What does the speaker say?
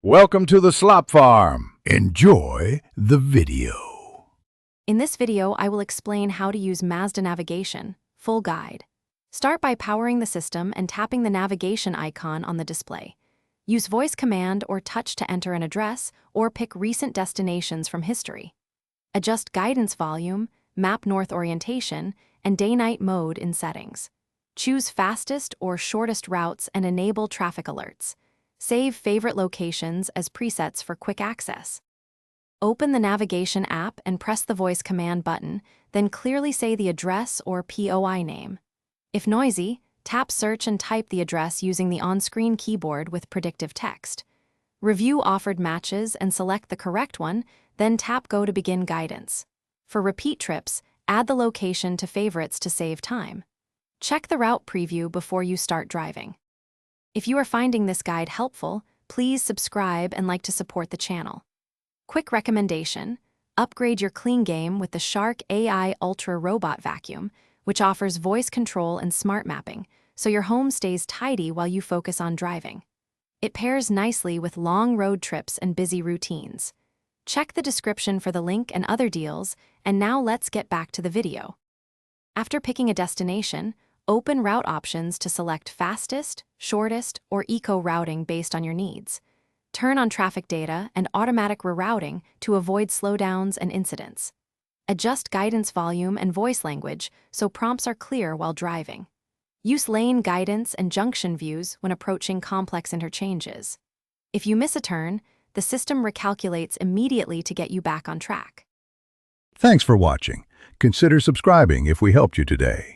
Welcome to the Slop Farm. Enjoy the video. In this video, I will explain how to use Mazda Navigation, full guide. Start by powering the system and tapping the navigation icon on the display. Use voice command or touch to enter an address or pick recent destinations from history. Adjust guidance volume, map north orientation, and day-night mode in settings. Choose fastest or shortest routes and enable traffic alerts. Save favorite locations as presets for quick access. Open the navigation app and press the voice command button, then clearly say the address or POI name. If noisy, tap search and type the address using the on-screen keyboard with predictive text. Review offered matches and select the correct one, then tap Go to begin guidance. For repeat trips, add the location to favorites to save time. Check the route preview before you start driving. If you are finding this guide helpful, please subscribe and like to support the channel. Quick recommendation: upgrade your clean game with the Shark AI Ultra Robot Vacuum, which offers voice control and smart mapping, so your home stays tidy while you focus on driving. It pairs nicely with long road trips and busy routines. Check the description for the link and other deals, and now let's get back to the video. After picking a destination, open route options to select fastest, shortest, or eco routing based on your needs. Turn on traffic data and automatic rerouting to avoid slowdowns and incidents. Adjust guidance volume and voice language so prompts are clear while driving. Use lane guidance and junction views when approaching complex interchanges. If you miss a turn, the system recalculates immediately to get you back on track. Thanks for watching. Consider subscribing if we helped you today.